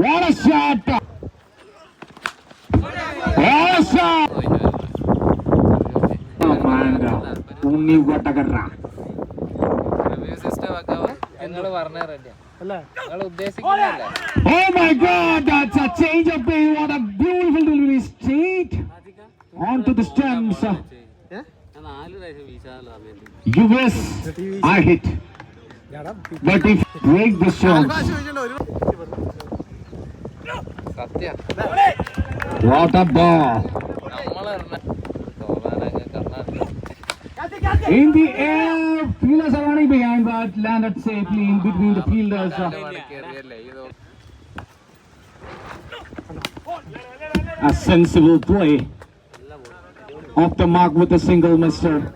What a shot! What a shot! Oh man, Unni Vatagarra. Oh my God, that's a change of pace. What a beautiful delivery straight onto the stems. US, I hit. But if break the shots. What a ball. In the air, fielders are running behind but landed safely in between the fielders. A sensible play. Off the mark with a single mister.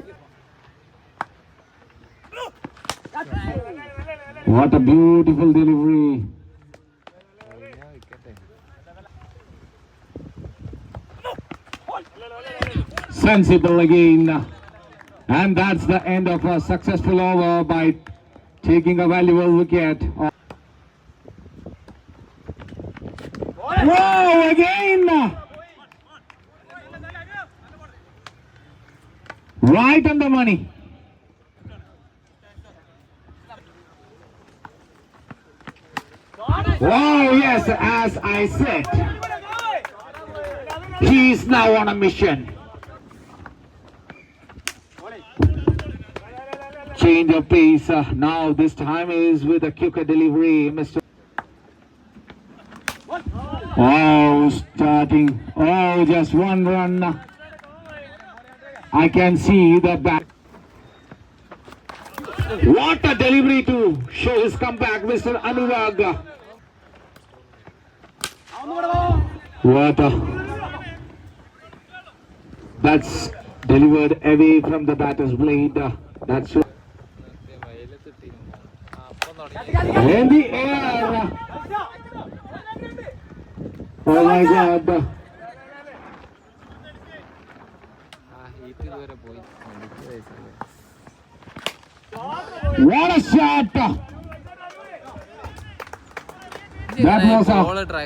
What a beautiful delivery. Sensible again. And that's the end of a successful over by taking a valuable wicket. Whoa, again! Right on the money. Wow, yes, as I said, he is now on a mission. Change of pace. Now this time is with a quicker delivery, Mr. Oh, starting. Oh, just one run. I can see the back. What a delivery to show his comeback, Mr. Anurag. What a... That's delivered away from the batter's blade. That's in the air. Oh my God. What a shot. That was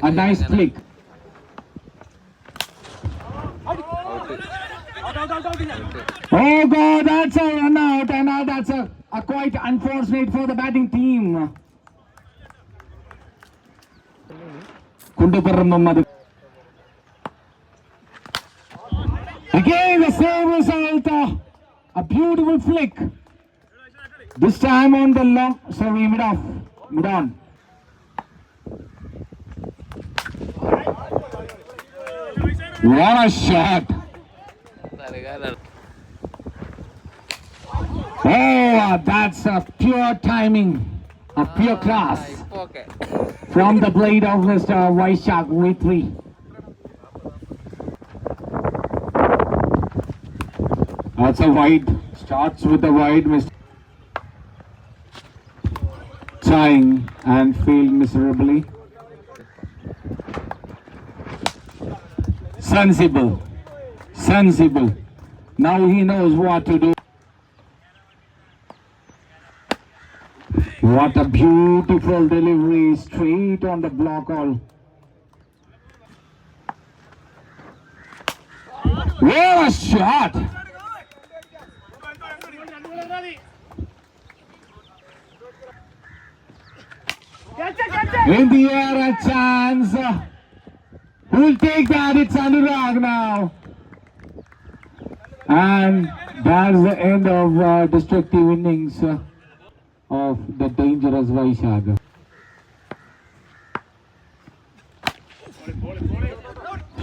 a nice flick. Oh God, that's a run out, and now that's a quite unfortunate for the batting team. Kunduparam Mohammad. Again the same result, a beautiful flick. This time on the long, sorry, mid on. What a shot! Oh, that's a pure timing, a pure class from the blade of Mr. Vaishak V3. That's a wide, starts with the wide, Mr. Trying and failed miserably. Sensible. Now he knows what to do. What a beautiful delivery, straight on the block all. What a shot! In the air, a chance. Who'll take that? It's Anurag now. And that's the end of destructive innings of the dangerous Vaishak.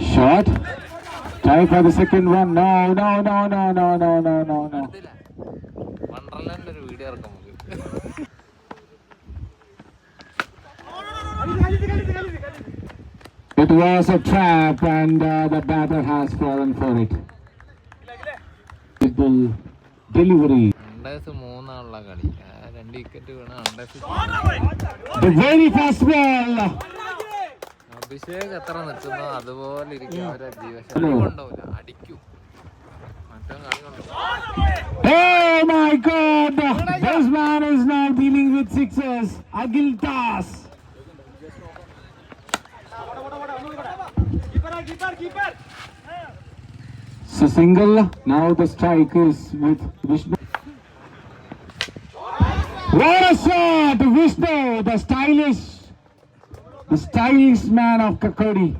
Shot. Try for the second one. No. It was a trap and the batter has fallen for it. Beautiful delivery. The very first ball. Oh my God! This man is now dealing with sixes. Agil Das. So single. Now the strike is with Vishnu. What a shot! Vishnu, the stylish man of Kakodi.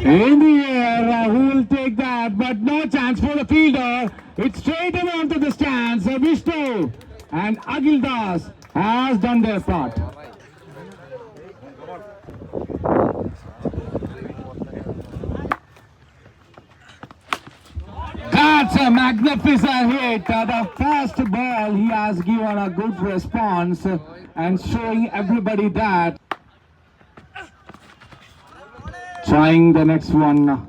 In the air, who will take that? But no chance for the fielder. It's straight away onto the stands. Vishnu and Agildas has done their part. That's a magnificent hit. The first ball, he has given a good response and showing everybody that. Trying the next one.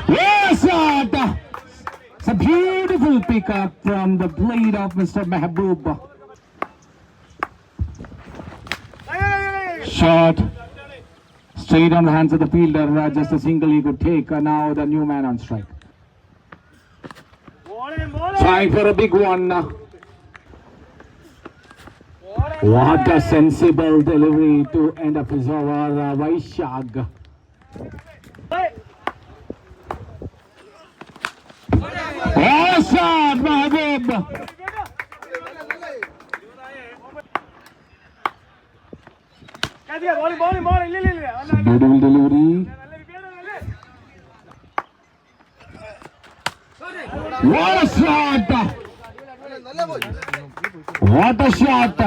Yes, it's a beautiful pickup from the blade of Mr. Mehboob. Shot. Straight on the hands of the fielder, just a single he could take. Now the new man on strike. Trying for a big one. What a sensible delivery to end up his over, Vaishag. Oh, shot, Mahabub. Beautiful delivery. What a shot! What a shot!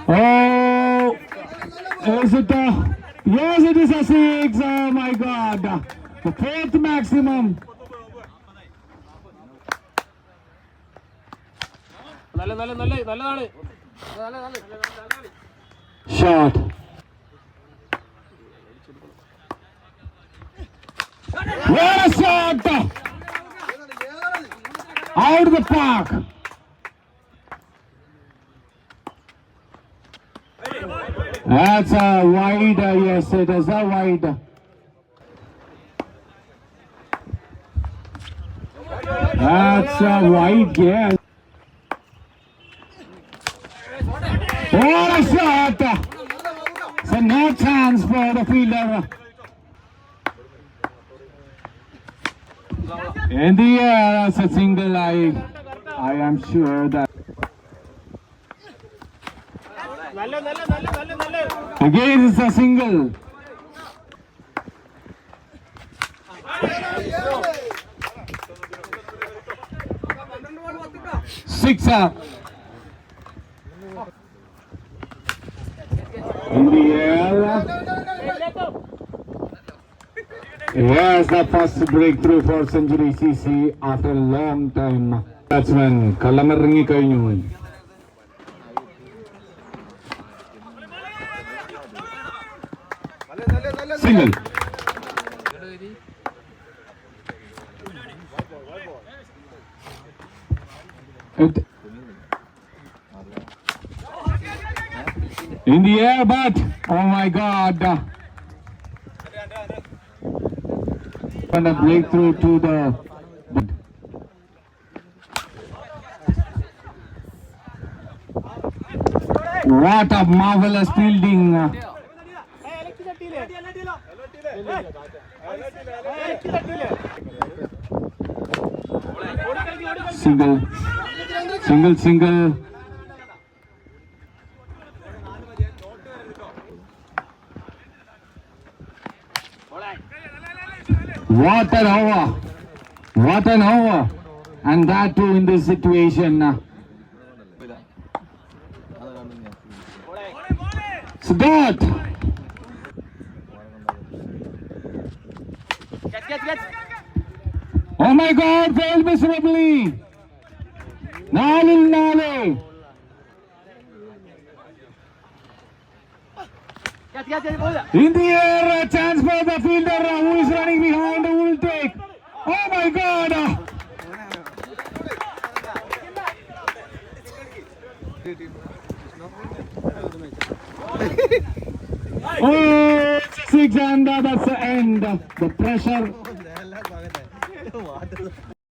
Oh, is it yes, it is a six. Oh my God, the fourth maximum. Shot. What a shot! Out of the park. That's a wide. Yes, it is a wide. That's a wide. Yes. What a shot! So no chance for the fielder. In the air, as a single, I am sure that. Again, it's a single. Sixer. In the air. Here's the first breakthrough for Century CC after a long time. Batsman Kalamarangi Kainu. Single. In the air, but oh my God. And a breakthrough to the. What a marvelous fielding. Single. What an over! What an over! And that too in this situation. Scott! Oh my God! Failed miserably! Nale! In the air, a chance for the fielder who is running behind, who will take. Oh my God! Oh, six and that's the end. The pressure.